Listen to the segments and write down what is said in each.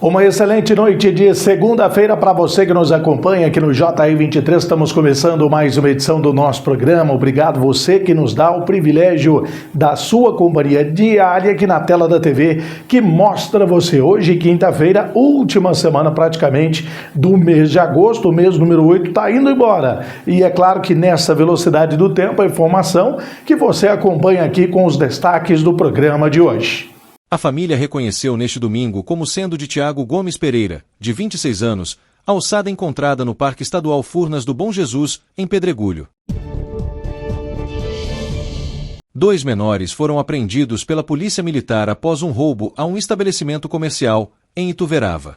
Uma excelente noite de segunda-feira para você que nos acompanha aqui no JR 23. Estamos começando mais uma edição do nosso programa. Obrigado você que nos dá o privilégio da sua companhia diária aqui na tela da TV, que mostra você hoje, quinta-feira, última semana praticamente do mês de agosto. O mês número 8 está indo embora. E é claro que nessa velocidade do tempo, a informação que você acompanha aqui com os destaques do programa de hoje. A família reconheceu neste domingo como sendo de Tiago Gomes Pereira, de 26 anos, a ossada encontrada no Parque Estadual Furnas do Bom Jesus, em Pedregulho. 2 menores foram apreendidos pela Polícia Militar após um roubo a um estabelecimento comercial, em Ituverava.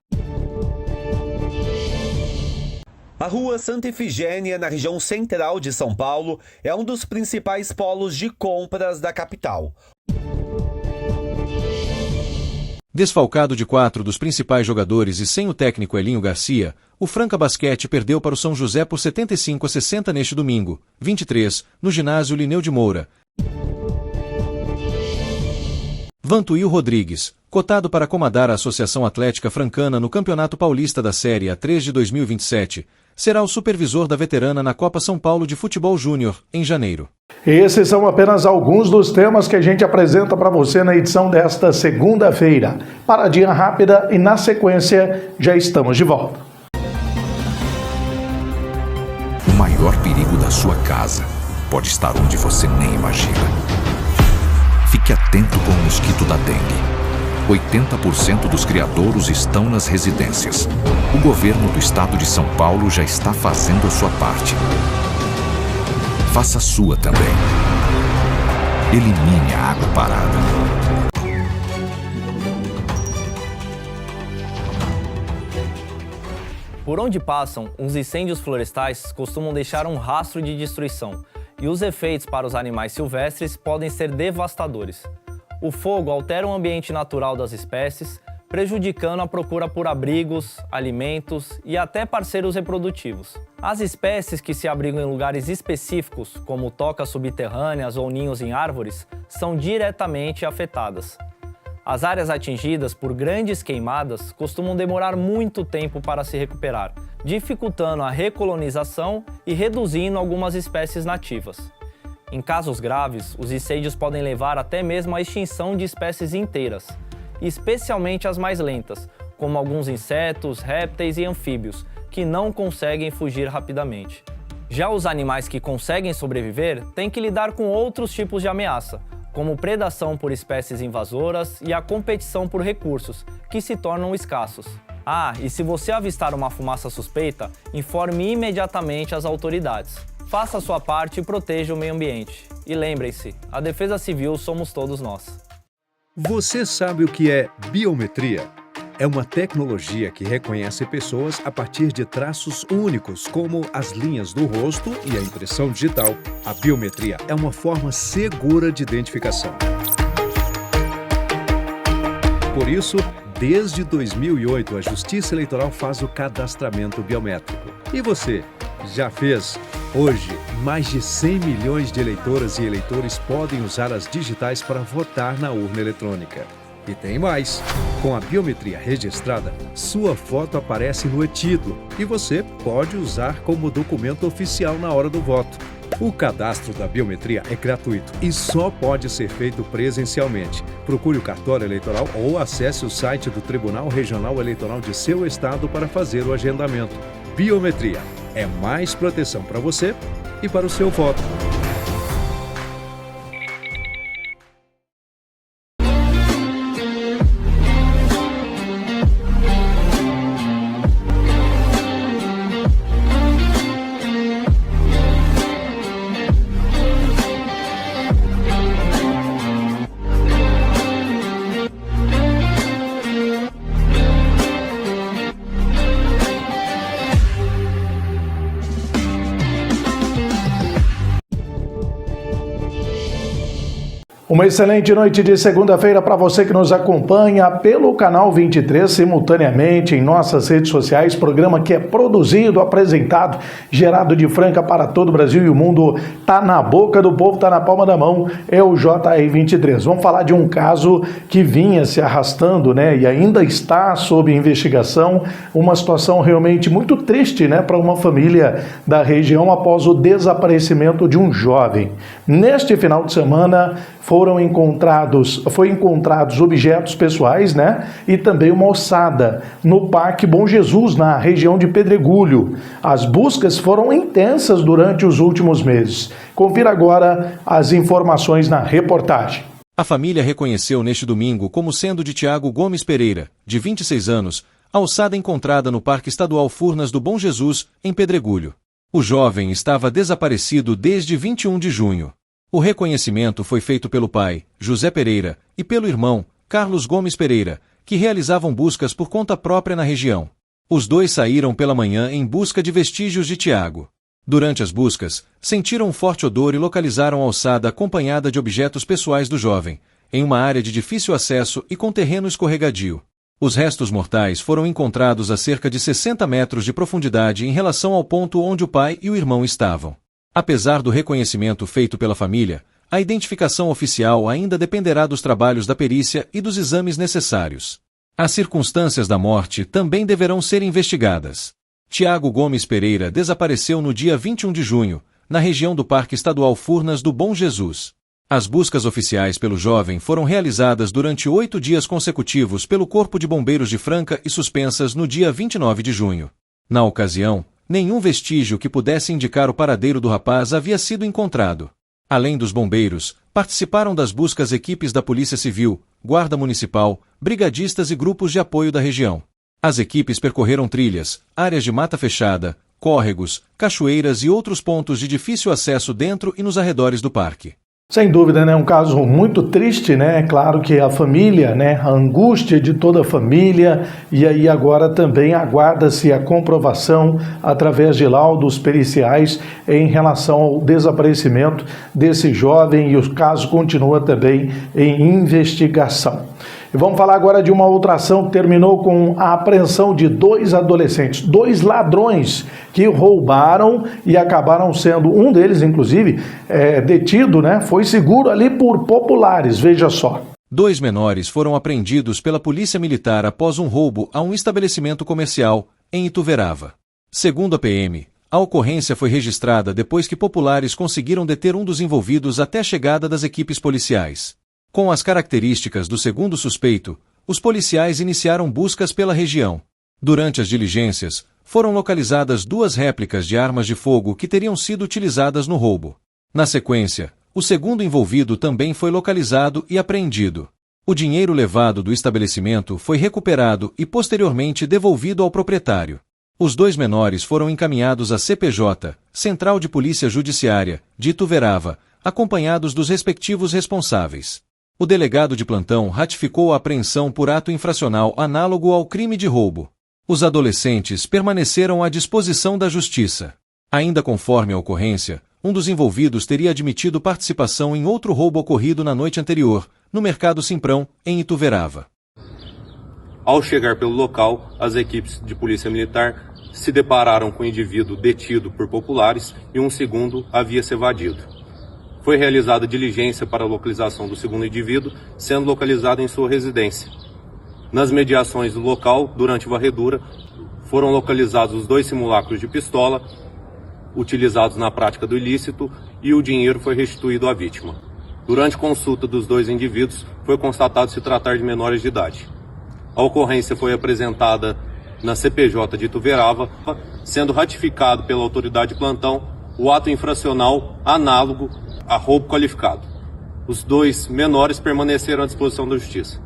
A Rua Santa Efigênia, na região central de São Paulo, é um dos principais polos de compras da capital. Desfalcado de 4 dos principais jogadores e sem o técnico Elinho Garcia, o Franca Basquete perdeu para o São José por 75-60 neste domingo, 23, no ginásio Lineu de Moura. Vantuil Rodrigues, cotado para comandar a Associação Atlética Francana no Campeonato Paulista da Série A3 de 2027, será o supervisor da veterana na Copa São Paulo de Futebol Júnior, em janeiro. Esses são apenas alguns dos temas que a gente apresenta para você na edição desta segunda-feira. Paradinha rápida e, na sequência, já estamos de volta. O maior perigo da sua casa pode estar onde você nem imagina. Fique atento com o mosquito da dengue. 80% dos criadouros estão nas residências. O governo do estado de São Paulo já está fazendo a sua parte. Faça a sua também. Elimine a água parada. Por onde passam, os incêndios florestais costumam deixar um rastro de destruição, e os efeitos para os animais silvestres podem ser devastadores. O fogo altera o ambiente natural das espécies, prejudicando a procura por abrigos, alimentos e até parceiros reprodutivos. As espécies que se abrigam em lugares específicos, como tocas subterrâneas ou ninhos em árvores, são diretamente afetadas. As áreas atingidas por grandes queimadas costumam demorar muito tempo para se recuperar, dificultando a recolonização e reduzindo algumas espécies nativas. Em casos graves, os incêndios podem levar até mesmo à extinção de espécies inteiras, especialmente as mais lentas, como alguns insetos, répteis e anfíbios, que não conseguem fugir rapidamente. Já os animais que conseguem sobreviver têm que lidar com outros tipos de ameaça, como predação por espécies invasoras e a competição por recursos, que se tornam escassos. E se você avistar uma fumaça suspeita, informe imediatamente as autoridades. Faça a sua parte e proteja o meio ambiente. E lembrem-se, a defesa civil somos todos nós. Você sabe o que é biometria? É uma tecnologia que reconhece pessoas a partir de traços únicos, como as linhas do rosto e a impressão digital. A biometria é uma forma segura de identificação. Por isso, desde 2008, a Justiça Eleitoral faz o cadastramento biométrico. E você, já fez? Hoje, mais de 100 milhões de eleitoras e eleitores podem usar as digitais para votar na urna eletrônica. E tem mais! Com a biometria registrada, sua foto aparece no e-título e você pode usar como documento oficial na hora do voto. O cadastro da biometria é gratuito e só pode ser feito presencialmente. Procure o cartório eleitoral ou acesse o site do Tribunal Regional Eleitoral de seu estado para fazer o agendamento. Biometria é mais proteção para você e para o seu voto. Uma excelente noite de segunda-feira para você que nos acompanha pelo canal 23, simultaneamente em nossas redes sociais, programa que é produzido, apresentado, gerado de Franca para todo o Brasil e o mundo, tá na boca do povo, tá na palma da mão, é o JR 23. Vamos falar de um caso que vinha se arrastando, né, e ainda está sob investigação, uma situação realmente muito triste, né, para uma família da região após o desaparecimento de um jovem. Neste final de semana, foram encontrados objetos pessoais, né? E também uma ossada no Parque Bom Jesus, na região de Pedregulho. As buscas foram intensas durante os últimos meses. Confira agora as informações na reportagem. A família reconheceu neste domingo como sendo de Tiago Gomes Pereira, de 26 anos, a ossada encontrada no Parque Estadual Furnas do Bom Jesus, em Pedregulho. O jovem estava desaparecido desde 21 de junho. O reconhecimento foi feito pelo pai, José Pereira, e pelo irmão, Carlos Gomes Pereira, que realizavam buscas por conta própria na região. Os dois saíram pela manhã em busca de vestígios de Tiago. Durante as buscas, sentiram um forte odor e localizaram a ossada acompanhada de objetos pessoais do jovem, em uma área de difícil acesso e com terreno escorregadio. Os restos mortais foram encontrados a cerca de 60 metros de profundidade em relação ao ponto onde o pai e o irmão estavam. Apesar do reconhecimento feito pela família, a identificação oficial ainda dependerá dos trabalhos da perícia e dos exames necessários. As circunstâncias da morte também deverão ser investigadas. Tiago Gomes Pereira desapareceu no dia 21 de junho, na região do Parque Estadual Furnas do Bom Jesus. As buscas oficiais pelo jovem foram realizadas durante 8 dias consecutivos pelo Corpo de Bombeiros de Franca e suspensas no dia 29 de junho. Na ocasião, nenhum vestígio que pudesse indicar o paradeiro do rapaz havia sido encontrado. Além dos bombeiros, participaram das buscas equipes da Polícia Civil, Guarda Municipal, brigadistas e grupos de apoio da região. As equipes percorreram trilhas, áreas de mata fechada, córregos, cachoeiras e outros pontos de difícil acesso dentro e nos arredores do parque. Sem dúvida, né? Um caso muito triste, né? É claro que a família, né? A angústia de toda a família, e aí agora também aguarda-se a comprovação através de laudos periciais em relação ao desaparecimento desse jovem, e o caso continua também em investigação. E vamos falar agora de uma outra ação que terminou com a apreensão de 2 adolescentes, 2 ladrões que roubaram e acabaram sendo, um deles inclusive, detido, né? Foi seguro ali por populares, veja só. 2 menores foram apreendidos pela Polícia Militar após um roubo a um estabelecimento comercial em Ituverava. Segundo a PM, a ocorrência foi registrada depois que populares conseguiram deter um dos envolvidos até a chegada das equipes policiais. Com as características do segundo suspeito, os policiais iniciaram buscas pela região. Durante as diligências, foram localizadas 2 réplicas de armas de fogo que teriam sido utilizadas no roubo. Na sequência, o segundo envolvido também foi localizado e apreendido. O dinheiro levado do estabelecimento foi recuperado e posteriormente devolvido ao proprietário. Os 2 menores foram encaminhados à CPJ, Central de Polícia Judiciária, de Ituverava, acompanhados dos respectivos responsáveis. O delegado de plantão ratificou a apreensão por ato infracional análogo ao crime de roubo. Os adolescentes permaneceram à disposição da Justiça. Ainda conforme a ocorrência, um dos envolvidos teria admitido participação em outro roubo ocorrido na noite anterior, no Mercado Simprão, em Ituverava. Ao chegar pelo local, as equipes de polícia militar se depararam com o indivíduo detido por populares e um segundo havia se evadido. Foi realizada diligência para a localização do segundo indivíduo, sendo localizado em sua residência. Nas mediações do local, durante varredura, foram localizados os 2 simulacros de pistola, utilizados na prática do ilícito, e o dinheiro foi restituído à vítima. Durante consulta dos 2 indivíduos, foi constatado se tratar de menores de idade. A ocorrência foi apresentada na CPJ de Ituverava, sendo ratificado pela autoridade de plantão o ato infracional análogo a roubo qualificado. Os 2 menores permaneceram à disposição da Justiça.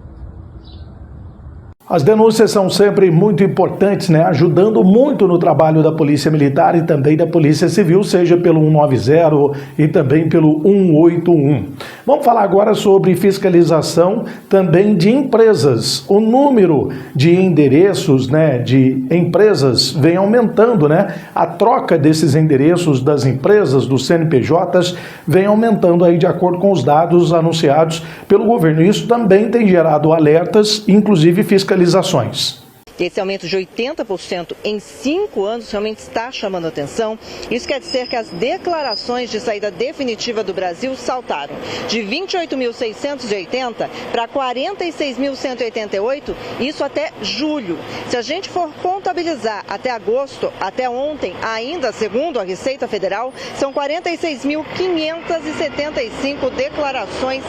As denúncias são sempre muito importantes, né? Ajudando muito no trabalho da Polícia Militar e também da Polícia Civil, seja pelo 190 e também pelo 181. Vamos falar agora sobre fiscalização também de empresas. O número de endereços, de empresas vem aumentando, A troca desses endereços das empresas, dos CNPJs, vem aumentando aí de acordo com os dados anunciados pelo governo. Isso também tem gerado alertas, inclusive fiscalizações. Esse aumento de 80% em 5 anos realmente está chamando a atenção. Isso quer dizer que as declarações de saída definitiva do Brasil saltaram de 28.680 para 46.188, isso até julho. Se a gente for contabilizar até agosto, até ontem, ainda segundo a Receita Federal, são 46.575 declarações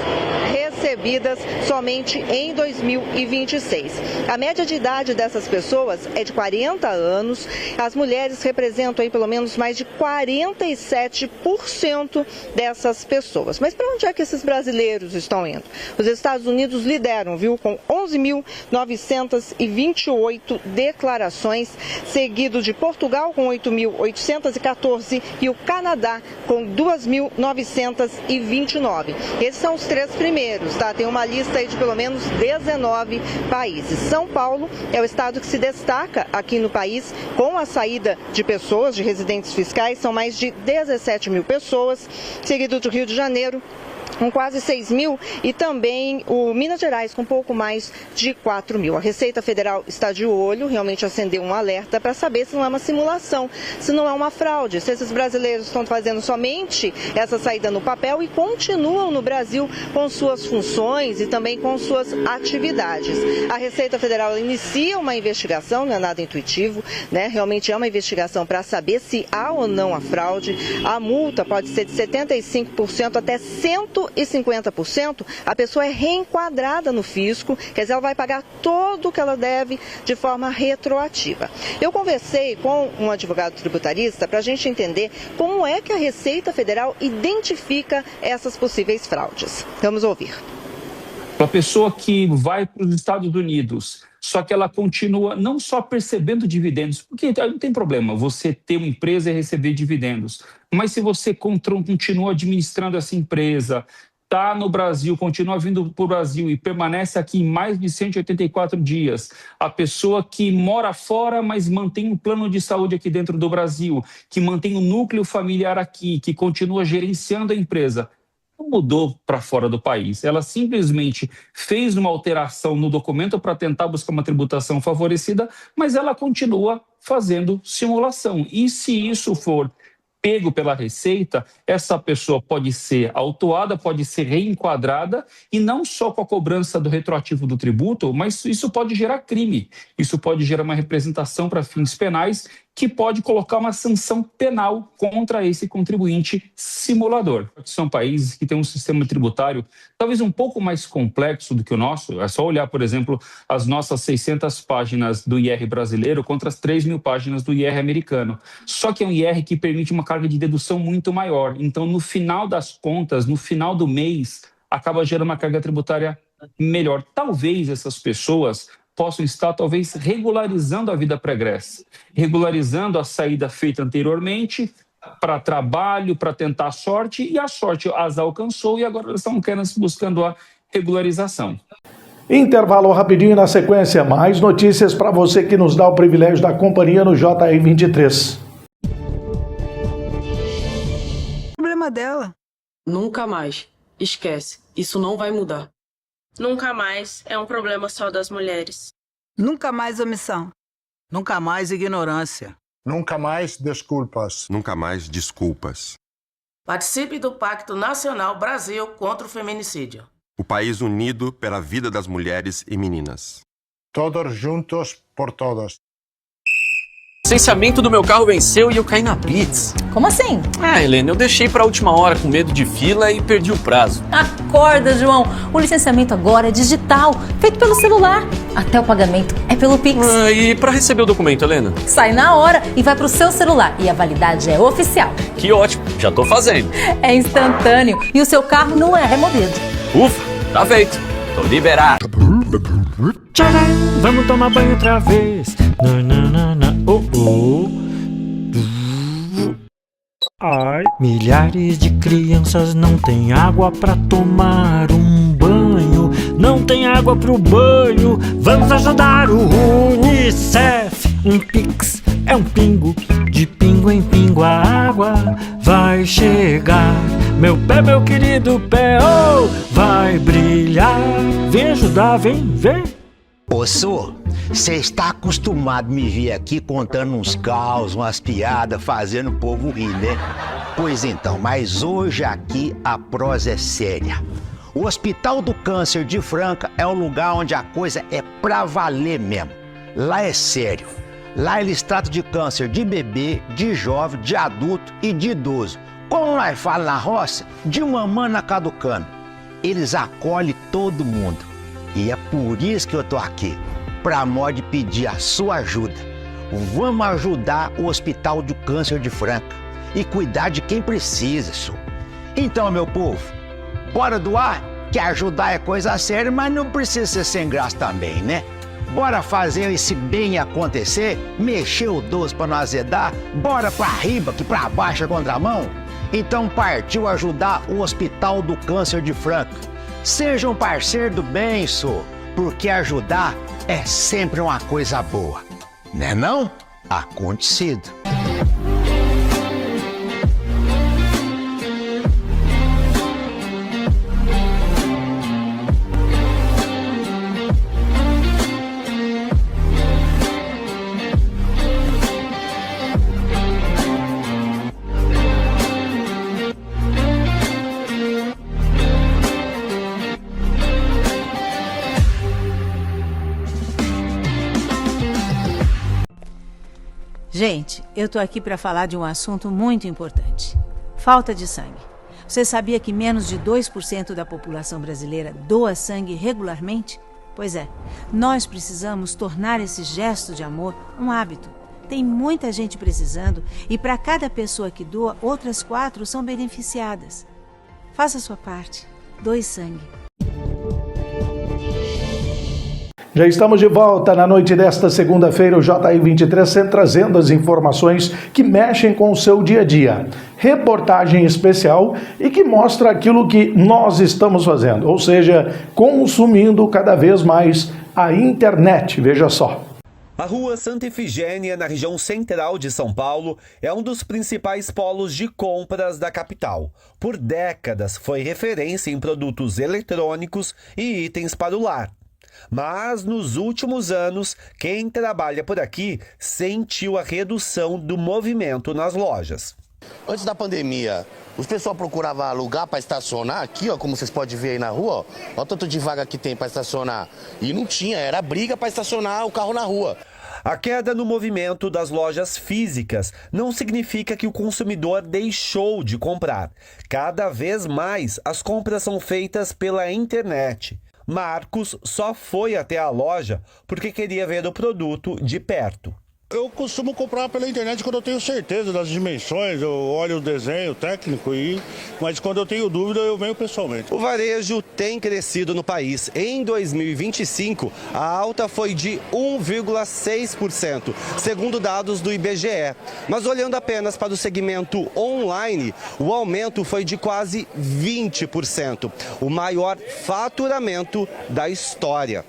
recebidas somente em 2026. A média de idade dessas pessoas é de 40 anos. As mulheres representam aí pelo menos mais de 47% dessas pessoas. Mas para onde é que esses brasileiros estão indo? Os Estados Unidos lideram, com 11.928 declarações, seguido de Portugal com 8.814 e o Canadá com 2.929. Esses são os 3 primeiros, Tem uma lista aí de pelo menos 19 países. São Paulo é o estado que se destaca aqui no país com a saída de pessoas, de residentes fiscais, são mais de 17 mil pessoas, seguido do Rio de Janeiro, com quase 6 mil, e também o Minas Gerais, com pouco mais de 4 mil. A Receita Federal está de olho, realmente acendeu um alerta para saber se não é uma simulação, se não é uma fraude, se esses brasileiros estão fazendo somente essa saída no papel e continuam no Brasil com suas funções e também com suas atividades. A Receita Federal inicia uma investigação, não é nada intuitivo, Realmente é uma investigação para saber se há ou não a fraude. A multa pode ser de 75% até 150%. A pessoa é reenquadrada no fisco, quer dizer, ela vai pagar tudo o que ela deve de forma retroativa. Eu conversei com um advogado tributarista para a gente entender como é que a Receita Federal identifica essas possíveis fraudes. Vamos ouvir. A pessoa que vai para os Estados Unidos, só que ela continua não só percebendo dividendos, porque não tem problema você ter uma empresa e receber dividendos, mas se você continua administrando essa empresa, está no Brasil, continua vindo para o Brasil e permanece aqui mais de 184 dias, a pessoa que mora fora, mas mantém um plano de saúde aqui dentro do Brasil, que mantém um núcleo familiar aqui, que continua gerenciando a empresa, não mudou para fora do país. Ela simplesmente fez uma alteração no documento para tentar buscar uma tributação favorecida, mas ela continua fazendo simulação. E se isso for pego pela Receita, essa pessoa pode ser autuada, pode ser reenquadrada, e não só com a cobrança do retroativo do tributo, mas isso pode gerar crime, isso pode gerar uma representação para fins penais, que pode colocar uma sanção penal contra esse contribuinte simulador. São países que têm um sistema tributário talvez um pouco mais complexo do que o nosso. É só olhar, por exemplo, as nossas 600 páginas do IR brasileiro contra as 3.000 páginas do IR americano. Só que é um IR que permite uma carga de dedução muito maior. Então, no final das contas, no final do mês, acaba gerando uma carga tributária melhor. Talvez essas pessoas possam estar, talvez, regularizando a vida pregressa, regularizando a saída feita anteriormente para trabalho, para tentar a sorte, e a sorte as alcançou e agora elas estão buscando a regularização. Intervalo rapidinho e na sequência, mais notícias para você que nos dá o privilégio da companhia no JR 23. Problema dela. Nunca mais. Esquece. Isso não vai mudar. Nunca mais é um problema só das mulheres. Nunca mais omissão. Nunca mais ignorância. Nunca mais desculpas. Nunca mais desculpas. Participe do Pacto Nacional Brasil contra o Feminicídio. O país unido pela vida das mulheres e meninas. Todos juntos por todas. O licenciamento do meu carro venceu e eu caí na blitz. Como assim? Helena, eu deixei pra última hora com medo de fila e perdi o prazo. Acorda, João. O licenciamento agora é digital, feito pelo celular. Até o pagamento é pelo Pix. E pra receber o documento, Helena? Sai na hora e vai pro seu celular. E a validade é oficial. Que ótimo, já tô fazendo. É instantâneo e o seu carro não é removido. Ufa, tá feito. Tô liberado. Tcharam, vamos tomar banho outra vez. Na, na, na, na. Oh, oh. Ai. Milhares de crianças não têm água pra tomar um banho. Não tem água pro banho. Vamos ajudar o Unicef. Um Pix é um pingo, de pingo em pingo a água vai chegar. Meu pé, meu querido pé, oh, vai brilhar. Vem ajudar, vem. Ô, Sô, você está acostumado a me ver aqui contando uns caos, umas piadas, fazendo o povo rir, né? Pois então, mas hoje aqui a prosa é séria. O Hospital do Câncer de Franca é um lugar onde a coisa é pra valer mesmo. Lá é sério. Lá eles tratam de câncer de bebê, de jovem, de adulto e de idoso. Como nós falamos na roça, de uma mana caducando. Eles acolhem todo mundo. E é por isso que eu tô aqui, pra modo de pedir a sua ajuda. Vamos ajudar o Hospital do Câncer de Franca e cuidar de quem precisa, senhor. Então, meu povo, bora doar, que ajudar é coisa séria, mas não precisa ser sem graça também, né? Bora fazer esse bem acontecer, mexer o doce pra não azedar, bora pra riba que pra baixo é contramão. Então partiu ajudar o Hospital do Câncer de Franca. Seja um parceiro do bem, senhor, porque ajudar é sempre uma coisa boa. Né não? Acontecido. Gente, eu tô aqui para falar de um assunto muito importante. Falta de sangue. Você sabia que menos de 2% da população brasileira doa sangue regularmente? Pois é, nós precisamos tornar esse gesto de amor um hábito. Tem muita gente precisando e para cada pessoa que doa, outras 4 são beneficiadas. Faça a sua parte. Doe sangue. Já estamos de volta na noite desta segunda-feira, o JI23 sempre trazendo as informações que mexem com o seu dia a dia. Reportagem especial e que mostra aquilo que nós estamos fazendo, ou seja, consumindo cada vez mais a internet, veja só. A Rua Santa Efigênia, na região central de São Paulo, é um dos principais polos de compras da capital. Por décadas foi referência em produtos eletrônicos e itens para o lar. Mas, nos últimos anos, quem trabalha por aqui sentiu a redução do movimento nas lojas. Antes da pandemia, os pessoal procuravam lugar para estacionar aqui, ó, como vocês podem ver aí na rua, ó, o tanto de vaga que tem para estacionar. E não tinha, era briga para estacionar o carro na rua. A queda no movimento das lojas físicas não significa que o consumidor deixou de comprar. Cada vez mais, as compras são feitas pela internet. Marcos só foi até a loja porque queria ver o produto de perto. Eu costumo comprar pela internet quando eu tenho certeza das dimensões, eu olho o desenho técnico, mas quando eu tenho dúvida eu venho pessoalmente. O varejo tem crescido no país. Em 2025, a alta foi de 1,6%, segundo dados do IBGE. Mas olhando apenas para o segmento online, o aumento foi de quase 20%, o maior faturamento da história.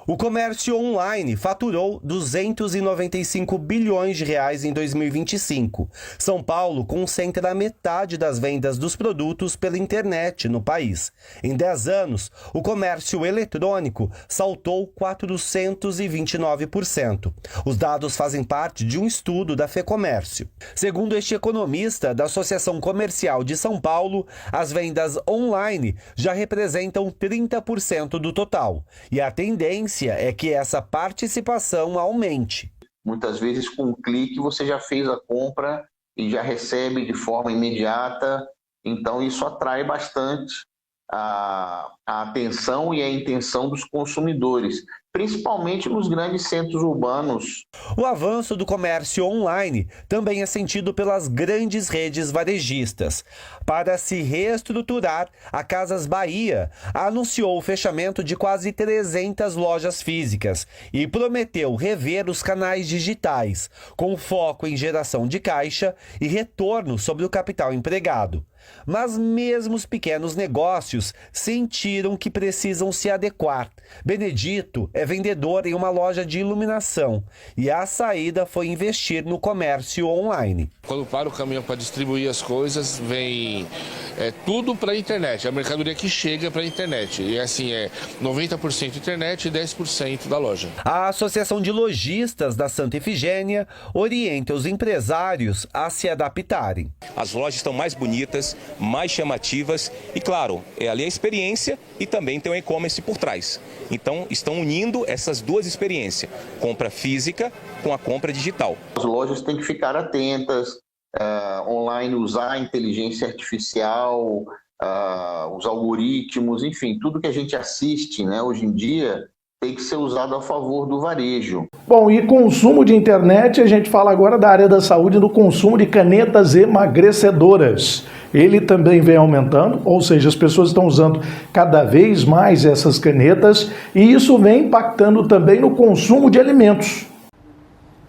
O comércio online faturou 295 bilhões de reais em 2025. São Paulo concentra a metade das vendas dos produtos pela internet no país. Em 10 anos, o comércio eletrônico saltou 429%. Os dados fazem parte de um estudo da FEComércio. Segundo este economista da Associação Comercial de São Paulo, as vendas online já representam 30% do total. E a tendência é que essa participação aumente. Muitas vezes com um clique você já fez a compra e já recebe de forma imediata, então isso atrai bastante a atenção e a intenção dos consumidores. principalmente nos grandes centros urbanos. O avanço do comércio online também é sentido pelas grandes redes varejistas. Para se reestruturar, a Casas Bahia anunciou o fechamento de quase 300 lojas físicas e prometeu rever os canais digitais, com foco em geração de caixa e retorno sobre o capital empregado. Mas mesmo os pequenos negócios sentiram que precisam se adequar. Benedito é vendedor em uma loja de iluminação e a saída foi investir no comércio online. Quando para o caminhão para distribuir as coisas, vem tudo para a internet, a mercadoria que chega para a internet. E assim, 90% internet e 10% da loja. A Associação de Lojistas da Santa Efigênia orienta os empresários a se adaptarem. As lojas estão mais bonitas, mais chamativas e, claro, ali a experiência e também tem o e-commerce por trás. Então, estão unindo essas duas experiências, compra física com a compra digital. As lojas têm que ficar atentas, online usar a inteligência artificial, os algoritmos, enfim, tudo que a gente assiste, né, hoje em dia tem que ser usado a favor do varejo. Bom, e consumo de internet, a gente fala agora da área da saúde, do consumo de canetas emagrecedoras. Ele também vem aumentando, ou seja, as pessoas estão usando cada vez mais essas canetas e isso vem impactando também no consumo de alimentos.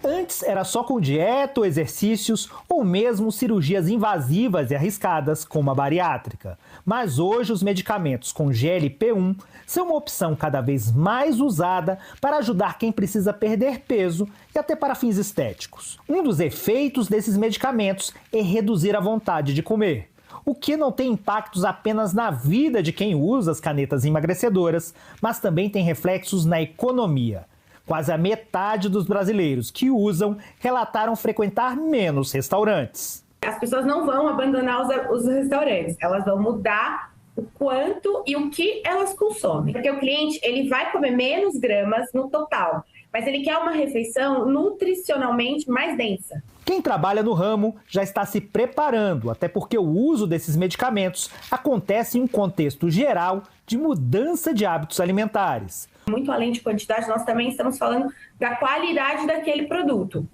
Antes era só com dieta ou exercícios ou mesmo cirurgias invasivas e arriscadas, como a bariátrica. Mas hoje os medicamentos com GLP-1 são uma opção cada vez mais usada para ajudar quem precisa perder peso e até para fins estéticos. Um dos efeitos desses medicamentos é reduzir a vontade de comer, o que não tem impactos apenas na vida de quem usa as canetas emagrecedoras, mas também tem reflexos na economia. Quase a metade dos brasileiros que usam relataram frequentar menos restaurantes. As pessoas não vão abandonar os restaurantes, elas vão mudar o quanto e o que elas consomem. Porque o cliente ele vai comer menos gramas no total, mas ele quer uma refeição nutricionalmente mais densa. Quem trabalha no ramo já está se preparando, até porque o uso desses medicamentos acontece em um contexto geral de mudança de hábitos alimentares. Muito além de quantidade, nós também estamos falando da qualidade daquele produto.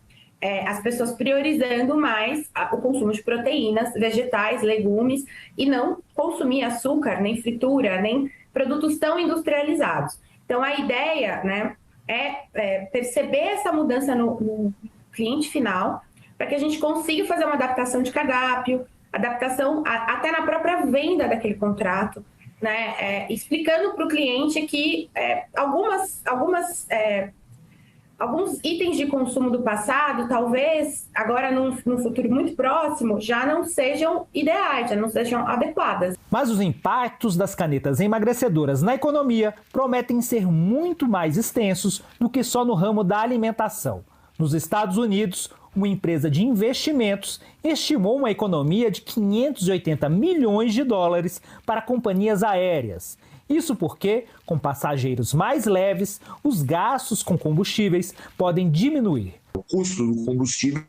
As pessoas priorizando mais o consumo de proteínas, vegetais, legumes e não consumir açúcar, nem fritura, nem produtos tão industrializados. Então, a ideia, né, é perceber essa mudança no cliente final para que a gente consiga fazer uma adaptação de cardápio, adaptação até na própria venda daquele contrato, né, explicando para o cliente que alguns itens de consumo do passado, talvez, agora num futuro muito próximo, já não sejam ideais, já não sejam adequadas. Mas os impactos das canetas emagrecedoras na economia prometem ser muito mais extensos do que só no ramo da alimentação. Nos Estados Unidos, uma empresa de investimentos estimou uma economia de 580 milhões de dólares para companhias aéreas. Isso porque, com passageiros mais leves, os gastos com combustíveis podem diminuir. O custo do combustível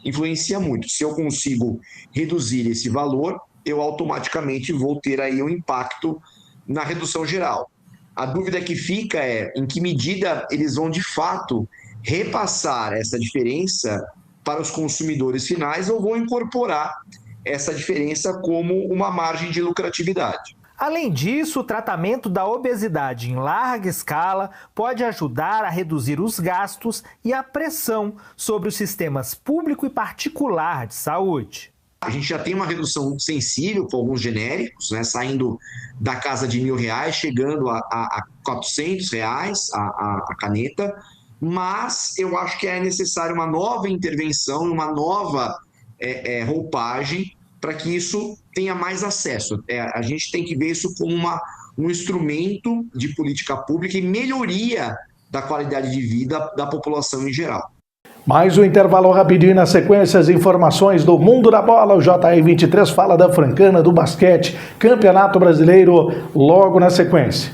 influencia muito. Se eu consigo reduzir esse valor, eu automaticamente vou ter aí um impacto na redução geral. A dúvida que fica é em que medida eles vão, de fato, repassar essa diferença para os consumidores finais ou vão incorporar essa diferença como uma margem de lucratividade. Além disso, o tratamento da obesidade em larga escala pode ajudar a reduzir os gastos e a pressão sobre os sistemas público e particular de saúde. A gente já tem uma redução sensível com alguns genéricos, né, saindo da casa de R$1.000, chegando a R$400 a caneta, mas eu acho que é necessária uma nova intervenção, uma nova roupagem para que isso tenha mais acesso. A gente tem que ver isso como um instrumento de política pública e melhoria da qualidade de vida da população em geral. Mais um intervalo rapidinho, na sequência as informações do mundo da bola. O JR23 fala da Francana, do basquete, Campeonato Brasileiro, logo na sequência.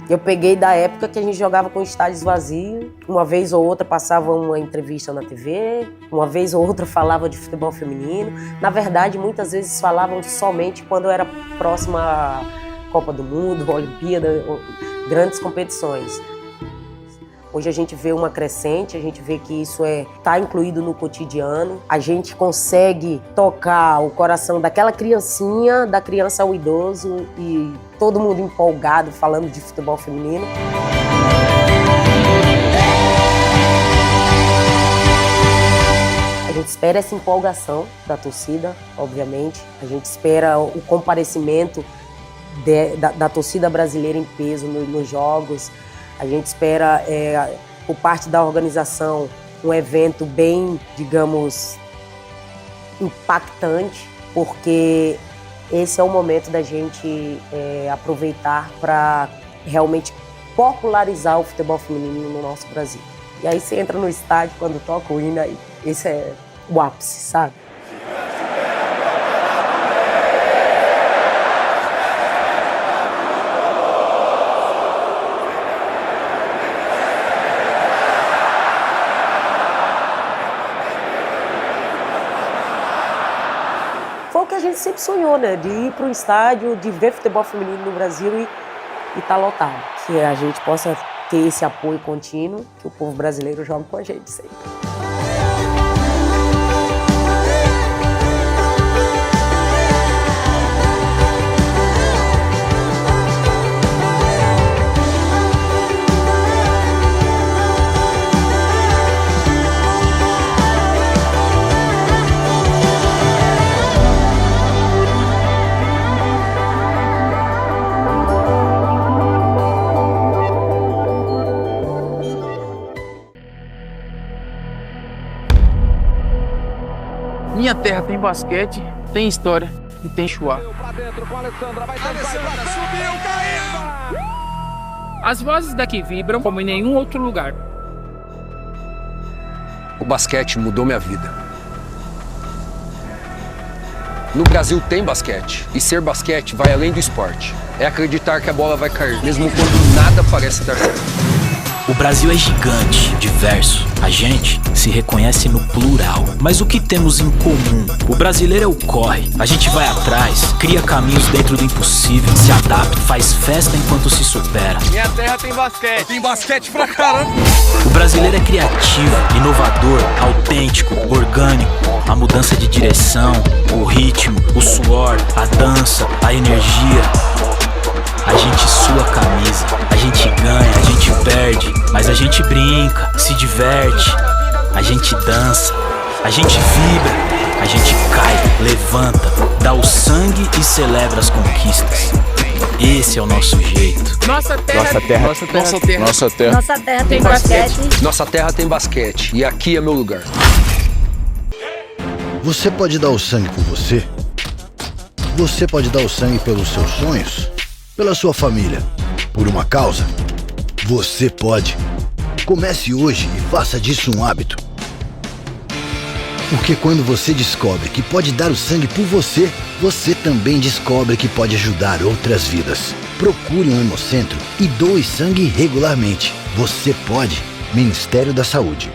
Eu peguei da época que a gente jogava com estádios vazios, uma vez ou outra passava uma entrevista na TV, uma vez ou outra falava de futebol feminino. Na verdade, muitas vezes falavam somente quando era próxima Copa do Mundo, Olimpíada, grandes competições. Hoje a gente vê uma crescente, a gente vê que isso está incluído no cotidiano. A gente consegue tocar o coração daquela criancinha, da criança ao idoso, e todo mundo empolgado falando de futebol feminino. A gente espera essa empolgação da torcida, obviamente. A gente espera o comparecimento da torcida brasileira em peso nos jogos. A gente espera, por parte da organização, um evento bem, digamos, impactante, porque esse é o momento da gente aproveitar para realmente popularizar o futebol feminino no nosso Brasil. E aí você entra no estádio, quando toca o hino, esse é o ápice, sabe? Foi o que a gente sempre sonhou, né? De ir para o estádio, de ver futebol feminino no Brasil e tá lotado. Que a gente possa ter esse apoio contínuo, que o povo brasileiro joga com a gente sempre. Minha terra tem basquete, tem história e tem chuá. As vozes daqui vibram como em nenhum outro lugar. O basquete mudou minha vida. No Brasil tem basquete, e ser basquete vai além do esporte. É acreditar que a bola vai cair, mesmo quando nada parece dar certo. O Brasil é gigante, diverso. A gente se reconhece no plural. Mas o que temos em comum? O brasileiro é o corre. A gente vai atrás, cria caminhos dentro do impossível, se adapta, faz festa enquanto se supera. Minha terra tem basquete. Tem basquete pra caramba. O brasileiro é criativo, inovador, autêntico, orgânico. A mudança de direção, o ritmo, o suor, a dança, a energia. A gente sua a camisa, a gente ganha, a gente perde, mas a gente brinca, se diverte, a gente dança, a gente vibra, a gente cai, levanta, dá o sangue e celebra as conquistas. Esse é o nosso jeito. Nossa terra tem basquete. Nossa terra tem basquete e aqui é meu lugar. Você pode dar o sangue por você? Você pode dar o sangue pelos seus sonhos? Pela sua família, por uma causa? Você pode. Comece hoje e faça disso um hábito. Porque quando você descobre que pode dar o sangue por você, você também descobre que pode ajudar outras vidas. Procure um hemocentro e doe sangue regularmente. Você pode. Ministério da Saúde.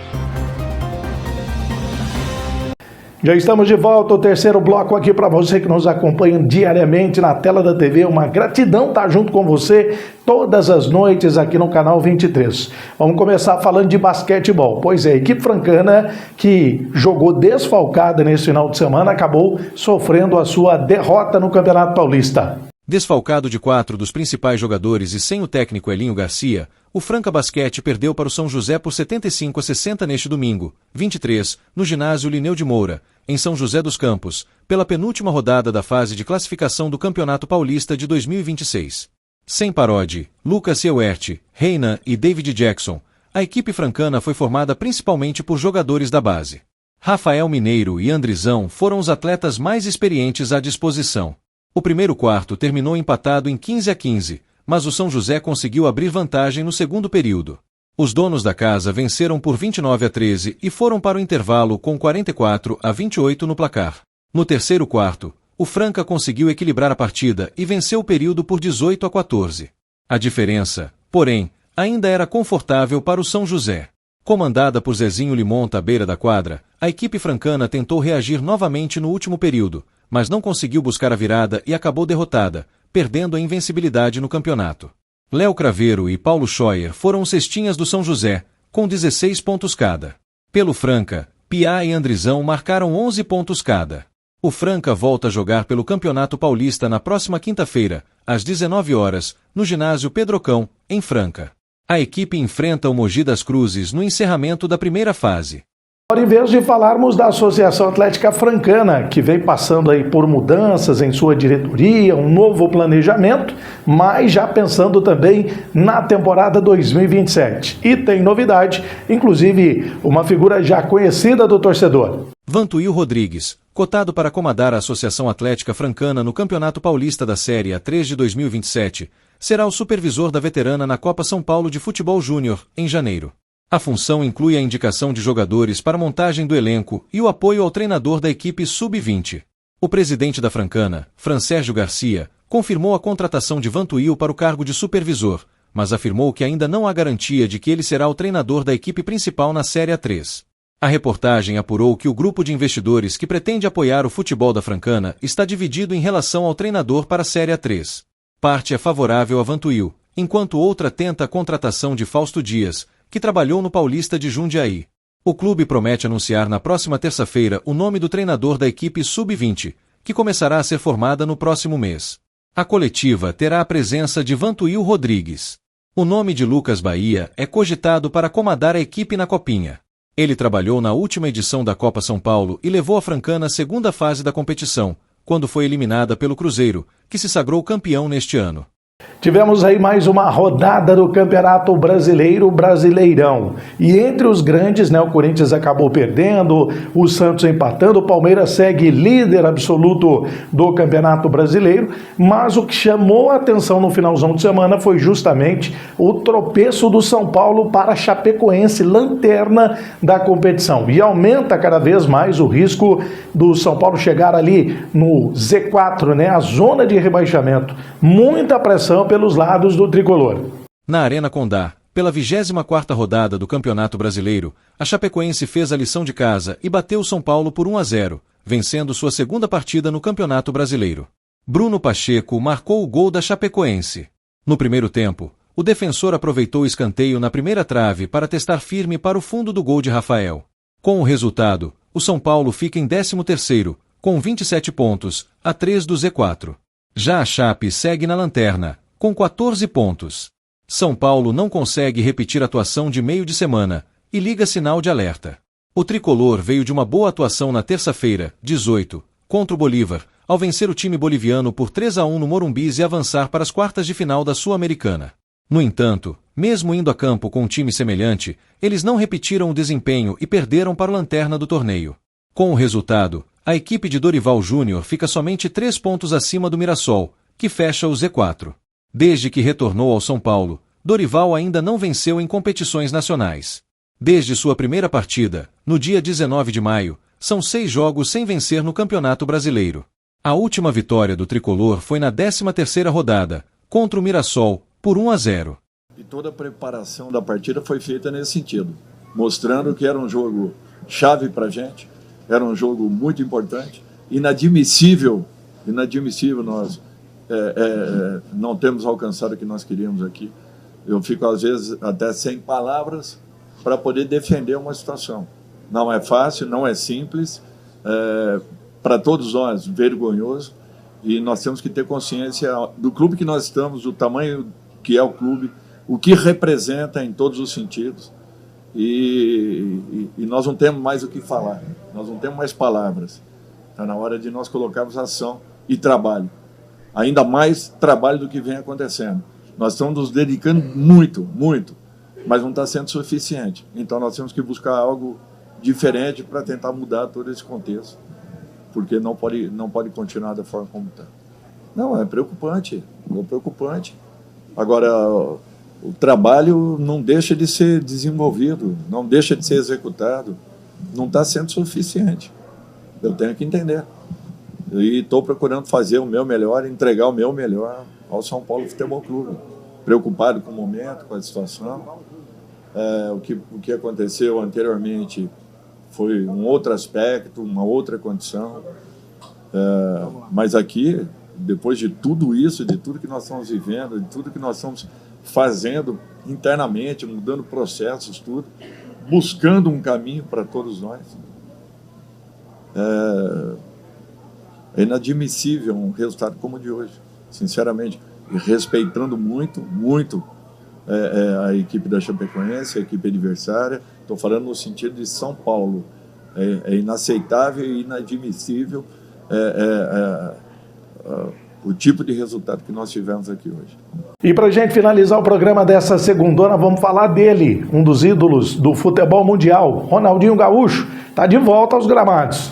Já estamos de volta, o terceiro bloco aqui para você que nos acompanha diariamente na tela da TV. Uma gratidão estar junto com você todas as noites aqui no canal 23. Vamos começar falando de basquetebol. Pois é, a equipe francana que jogou desfalcada nesse final de semana acabou sofrendo a sua derrota no Campeonato Paulista. Desfalcado de 4 dos principais jogadores e sem o técnico Elinho Garcia, o Franca Basquete perdeu para o São José por 75-60 neste domingo, 23, no ginásio Lineu de Moura, em São José dos Campos, pela penúltima rodada da fase de classificação do Campeonato Paulista de 2026. Sem Parodi, Lucas Seuert, Reina e David Jackson, a equipe francana foi formada principalmente por jogadores da base. Rafael Mineiro e Andrizão foram os atletas mais experientes à disposição. O primeiro quarto terminou empatado em 15-15, mas o São José conseguiu abrir vantagem no segundo período. Os donos da casa venceram por 29-13 e foram para o intervalo com 44-28 no placar. No terceiro quarto, o Franca conseguiu equilibrar a partida e venceu o período por 18-14. A diferença, porém, ainda era confortável para o São José. Comandada por Zezinho Limonta à beira da quadra, a equipe francana tentou reagir novamente no último período, mas não conseguiu buscar a virada e acabou derrotada, perdendo a invencibilidade no campeonato. Léo Craveiro e Paulo Scheuer foram os cestinhas do São José, com 16 pontos cada. Pelo Franca, Piá e Andrizão marcaram 11 pontos cada. O Franca volta a jogar pelo Campeonato Paulista na próxima quinta-feira, às 19 horas, no ginásio Pedrocão, em Franca. A equipe enfrenta o Mogi das Cruzes no encerramento da primeira fase. Agora, em vez de falarmos da Associação Atlética Francana, que vem passando aí por mudanças em sua diretoria, um novo planejamento, mas já pensando também na temporada 2027. E tem novidade, inclusive uma figura já conhecida do torcedor. Vantuil Rodrigues, cotado para comandar a Associação Atlética Francana no Campeonato Paulista da Série A3 de 2027, será o supervisor da veterana na Copa São Paulo de Futebol Júnior, em janeiro. A função inclui a indicação de jogadores para a montagem do elenco e o apoio ao treinador da equipe Sub-20. O presidente da Francana, Fransérgio Garcia, confirmou a contratação de Vantuil para o cargo de supervisor, mas afirmou que ainda não há garantia de que ele será o treinador da equipe principal na Série A3. A reportagem apurou que o grupo de investidores que pretende apoiar o futebol da Francana está dividido em relação ao treinador para a Série A3. Parte é favorável a Vantuil, enquanto outra tenta a contratação de Fausto Dias, que trabalhou no Paulista de Jundiaí. O clube promete anunciar na próxima terça-feira o nome do treinador da equipe Sub-20, que começará a ser formada no próximo mês. A coletiva terá a presença de Vantuil Rodrigues. O nome de Lucas Bahia é cogitado para comandar a equipe na Copinha. Ele trabalhou na última edição da Copa São Paulo e levou a Francana à segunda fase da competição, quando foi eliminada pelo Cruzeiro, que se sagrou campeão neste ano. Tivemos aí mais uma rodada do Campeonato Brasileiro, Brasileirão. E entre os grandes, o Corinthians acabou perdendo, o Santos empatando, o Palmeiras segue líder absoluto do Campeonato Brasileiro, mas o que chamou a atenção no finalzão de semana foi justamente o tropeço do São Paulo para a Chapecoense, lanterna da competição. E aumenta cada vez mais o risco do São Paulo chegar ali no Z4, a zona de rebaixamento. Muita pressão pelos lados do tricolor. Na Arena Condá, pela 24ª rodada do Campeonato Brasileiro, a Chapecoense fez a lição de casa e bateu o São Paulo por 1-0, vencendo sua segunda partida no Campeonato Brasileiro. Bruno Pacheco marcou o gol da Chapecoense. No primeiro tempo, o defensor aproveitou o escanteio na primeira trave para testar firme para o fundo do gol de Rafael. Com o resultado, o São Paulo fica em 13º, com 27 pontos, a 3 do Z4. Já a Chape segue na lanterna, com 14 pontos. São Paulo não consegue repetir a atuação de meio de semana e liga sinal de alerta. O tricolor veio de uma boa atuação na terça-feira, 18, contra o Bolívar, ao vencer o time boliviano por 3-1 no Morumbis e avançar para as quartas de final da Sul-Americana. No entanto, mesmo indo a campo com um time semelhante, eles não repetiram o desempenho e perderam para o lanterna do torneio. Com o resultado, a equipe de Dorival Júnior fica somente 3 pontos acima do Mirassol, que fecha o Z4. Desde que retornou ao São Paulo, Dorival ainda não venceu em competições nacionais. Desde sua primeira partida, no dia 19 de maio, são 6 jogos sem vencer no Campeonato Brasileiro. A última vitória do tricolor foi na 13ª rodada, contra o Mirassol, por 1-0. E toda a preparação da partida foi feita nesse sentido, mostrando que era um jogo chave para a gente, era um jogo muito importante, inadmissível nós não temos alcançado o que nós queríamos aqui. Eu fico, às vezes, até sem palavras para poder defender uma situação. Não é fácil, não é simples, para todos nós, vergonhoso, e nós temos que ter consciência do clube que nós estamos, do tamanho que é o clube, o que representa em todos os sentidos, e nós não temos mais o que falar, nós não temos mais palavras. Está na hora de nós colocarmos ação e trabalho. Ainda mais trabalho do que vem acontecendo. Nós estamos nos dedicando muito, mas não está sendo suficiente. Então nós temos que buscar algo diferente para tentar mudar todo esse contexto, porque não pode continuar da forma como está. Não, é preocupante. Agora, o trabalho não deixa de ser desenvolvido, não deixa de ser executado, não está sendo suficiente. Eu tenho que entender. E estou procurando fazer o meu melhor, entregar o meu melhor ao São Paulo Futebol Clube. Preocupado com o momento, com a situação. O que aconteceu anteriormente foi um outro aspecto, uma outra condição. Mas aqui depois de tudo isso, de tudo que nós estamos vivendo, de tudo que nós estamos fazendo internamente, mudando processos, tudo, buscando um caminho para todos nós. É inadmissível um resultado como o de hoje, sinceramente, e respeitando muito a equipe da Chapecoense, a equipe adversária. Estou falando no sentido de São Paulo. É inaceitável e inadmissível o tipo de resultado que nós tivemos aqui hoje. E para a gente finalizar o programa dessa segundona, vamos falar dele, um dos ídolos do futebol mundial, Ronaldinho Gaúcho, está de volta aos gramados.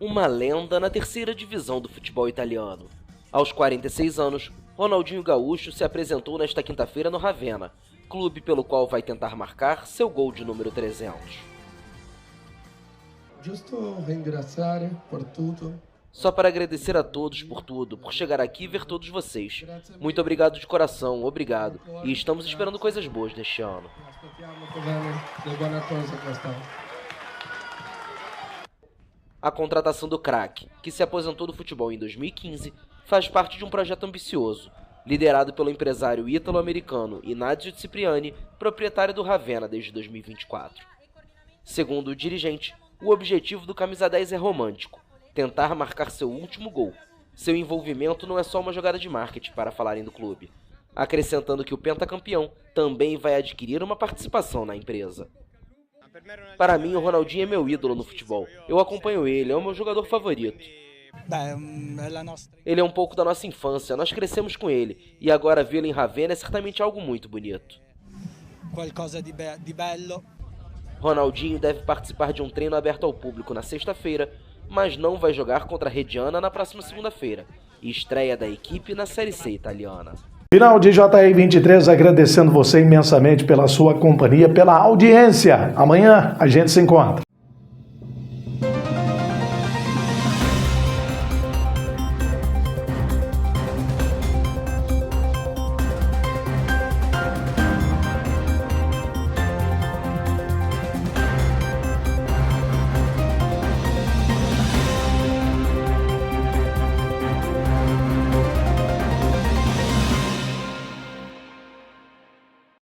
Uma lenda na terceira divisão do futebol italiano. Aos 46 anos, Ronaldinho Gaúcho se apresentou nesta quinta-feira no Ravenna, clube pelo qual vai tentar marcar seu gol de número 300. Só para agradecer a todos por tudo, por chegar aqui e ver todos vocês. Muito obrigado de coração, obrigado. E estamos esperando coisas boas deste ano. A contratação do craque, que se aposentou do futebol em 2015, faz parte de um projeto ambicioso, liderado pelo empresário ítalo-americano Inácio Cipriani, proprietário do Ravenna desde 2024. Segundo o dirigente, o objetivo do camisa 10 é romântico, tentar marcar seu último gol. Seu envolvimento não é só uma jogada de marketing para falarem do clube, acrescentando que o pentacampeão também vai adquirir uma participação na empresa. Para mim, o Ronaldinho é meu ídolo no futebol. Eu acompanho ele, é o meu jogador favorito. Ele é um pouco da nossa infância, nós crescemos com ele, e agora vê-lo em Ravenna é certamente algo muito bonito. Ronaldinho deve participar de um treino aberto ao público na sexta-feira, mas não vai jogar contra a Reggiana na próxima segunda-feira, e estreia da equipe na Série C italiana. Final de JR 23, agradecendo você imensamente pela sua companhia, pela audiência. Amanhã a gente se encontra.